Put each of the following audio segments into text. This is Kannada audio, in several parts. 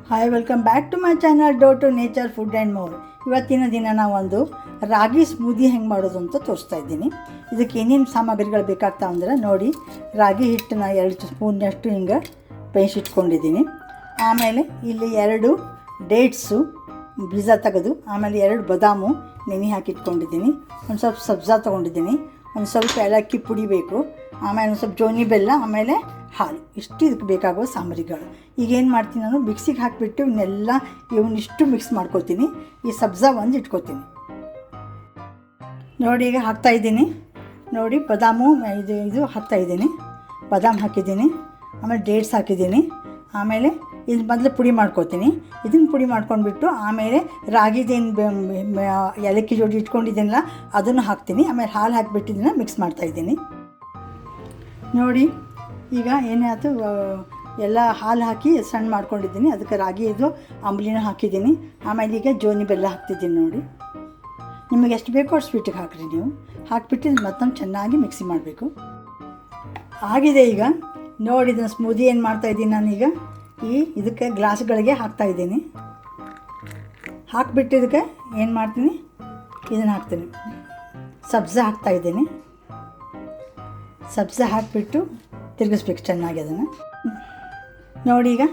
Hi, welcome back to my channel dough to nature food and more. ಇವತ್ತಿನ ದಿನ ನಾವೊಂದು ರಾಗಿ ಸ್ಮೂದಿ ಹೆಂಗೆ ಮಾಡೋದು ಅಂತ ತೋರಿಸ್ತಾ ಇದ್ದೀನಿ. ಇದಕ್ಕೆ ಏನೇನು ಸಾಮಗ್ರಿಗಳು ಬೇಕಾಗ್ತಾವೆ ಅಂದರೆ ನೋಡಿ, ರಾಗಿ ಹಿಟ್ಟನ್ನ 2 ಸ್ಪೂನ್ನಷ್ಟು ಹಿಂಗೆ ಬೇಯಿಸಿಟ್ಕೊಂಡಿದ್ದೀನಿ. ಆಮೇಲೆ ಇಲ್ಲಿ 2 ಡೇಟ್ಸು ಬೀಜ ತೆಗೆದು, ಆಮೇಲೆ 2 ಬಾದಾಮು ನೆನೆ ಹಾಕಿಟ್ಕೊಂಡಿದ್ದೀನಿ. ಒಂದು ಸ್ವಲ್ಪ ಸಬ್ಜಾ ತೊಗೊಂಡಿದ್ದೀನಿ, ಒಂದು ಸ್ವಲ್ಪ ಏಲಕ್ಕಿ ಪುಡಿ ಬೇಕು, ಆಮೇಲೆ ಒಂದು ಸ್ವಲ್ಪ ಜೋನಿ ಬೆಲ್ಲ, ಆಮೇಲೆ ಹಾಲು. ಇಷ್ಟು ಇದಕ್ಕೆ ಬೇಕಾಗುವ ಸಾಮಗ್ರಿಗಳು. ಈಗ ಏನು ಮಾಡ್ತೀನಿ, ನಾನು ಮಿಕ್ಸಿಗೆ ಹಾಕಿಬಿಟ್ಟು ಇವನ್ನಿಷ್ಟು ಮಿಕ್ಸ್ ಮಾಡ್ಕೊತೀನಿ. ಈ ಸಬ್ಜಾ ಒಂದು ಇಟ್ಕೊತೀನಿ. ನೋಡಿ, ಈಗ ಹಾಕ್ತಾಯಿದ್ದೀನಿ. ನೋಡಿ, ಬಾದಾಮು ಇದು ಹಾಕ್ತಾಯಿದ್ದೀನಿ. ಬಾದಾಮ್ ಹಾಕಿದ್ದೀನಿ, ಆಮೇಲೆ ಡೇಟ್ಸ್ ಹಾಕಿದ್ದೀನಿ. ಆಮೇಲೆ ಇದು ಮೊದಲು ಪುಡಿ ಮಾಡ್ಕೊತೀನಿ. ಇದನ್ನು ಪುಡಿ ಮಾಡ್ಕೊಂಡ್ಬಿಟ್ಟು ಆಮೇಲೆ ರಾಗಿದೇನು ಏಲಕ್ಕಿ ಜೋಡಿ ಇಟ್ಕೊಂಡಿದ್ದೀನಲ್ಲ ಅದನ್ನು ಹಾಕ್ತೀನಿ. ಆಮೇಲೆ ಹಾಲು ಹಾಕಿಬಿಟ್ಟಿದ್ದನ್ನು ಮಿಕ್ಸ್ ಮಾಡ್ತಾಯಿದ್ದೀನಿ. ನೋಡಿ, ಈಗ ಏನಾಯ್ತು, ಎಲ್ಲ ಹಾಲು ಹಾಕಿ ಸಣ್ಣ ಮಾಡ್ಕೊಂಡಿದ್ದೀನಿ. ಅದಕ್ಕೆ ರಾಗಿ ಇದು ಅಂಬಲಿನ ಹಾಕಿದ್ದೀನಿ. ಆಮೇಲೆ ಈಗ ಜೋನಿ ಬೆಲ್ಲ ಹಾಕ್ತಿದ್ದೀನಿ. ನೋಡಿ, ನಿಮಗೆ ಎಷ್ಟು ಬೇಕೋ ಅಷ್ಟು ಸ್ವೀಟಿಗೆ ಹಾಕಿರಿ. ನೀವು ಹಾಕಿಬಿಟ್ಟು ಮತ್ತೊಂದು ಚೆನ್ನಾಗಿ ಮಿಕ್ಸಿ ಮಾಡಬೇಕು. ಆಗಿದೆ ಈಗ. ನೋಡಿ, ಇದನ್ನು ಸ್ಮೂದಿ ಏನು ಮಾಡ್ತಾಯಿದ್ದೀನಿ ನಾನೀಗ ಇದಕ್ಕೆ ಗ್ಲಾಸ್ಗಳಿಗೆ ಹಾಕ್ತಾಯಿದ್ದೀನಿ. ಹಾಕಿಬಿಟ್ಟು ಇದಕ್ಕೆ ಏನು ಮಾಡ್ತೀನಿ, ಇದನ್ನು ಹಾಕ್ತೀನಿ. ಸಬ್ಜಾ ಹಾಕ್ತಾಯಿದ್ದೀನಿ. ಸಬ್ಜಾ ಹಾಕಿಬಿಟ್ಟು ತಿರುಗಿಸ್ಬೇಕು ಚೆನ್ನಾಗಿ ಅದನ್ನು. ನೋಡಿ, ಈಗ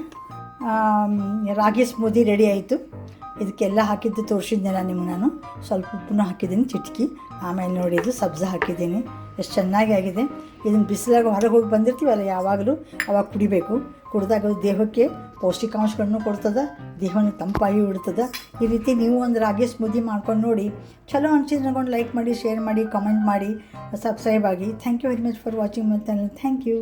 ರಾಗಿ ಸ್ಮೂದಿ ರೆಡಿ ಆಯಿತು. ಇದಕ್ಕೆಲ್ಲ ಹಾಕಿದ್ದು ತೋರಿಸಿದ್ನೆಲ್ಲ ನಿಮ್ಗೆ ನಾನು. ಸ್ವಲ್ಪ ಉಪ್ಪನ್ನು ಹಾಕಿದ್ದೀನಿ, ಚಿಟಕಿ. ಆಮೇಲೆ ನೋಡಿ, ಇದು ಸಬ್ಜಾ ಹಾಕಿದ್ದೀನಿ. ಎಷ್ಟು ಚೆನ್ನಾಗಿ ಆಗಿದೆ. ಇದನ್ನು ಬಿಸಿಲಾಗ ಹೊರಗೆ ಹೋಗಿ ಬಂದಿರ್ತೀವಲ್ಲ ಯಾವಾಗಲೂ, ಅವಾಗ ಕುಡಿಬೇಕು. ಕುಡಿದಾಗ ದೇಹಕ್ಕೆ ಪೌಷ್ಟಿಕಾಂಶಗಳನ್ನು ಕೊಡ್ತದೆ, ದೇಹವನ್ನು ತಂಪಾಗಿ ಇಡ್ತದೆ. ಈ ರೀತಿ ನೀವು ಒಂದು ರಾಗಿ ಸ್ಮೂದಿ ಮಾಡ್ಕೊಂಡು ನೋಡಿ. ಚಲೋ ಅನಿಸಿದ್ರೆ ನನಗೊಂದು ಲೈಕ್ ಮಾಡಿ, ಶೇರ್ ಮಾಡಿ, ಕಾಮೆಂಟ್ ಮಾಡಿ, ಸಬ್ಸ್ಕ್ರೈಬ್ ಆಗಿ. Thank you very much for watching my channel. Thank you.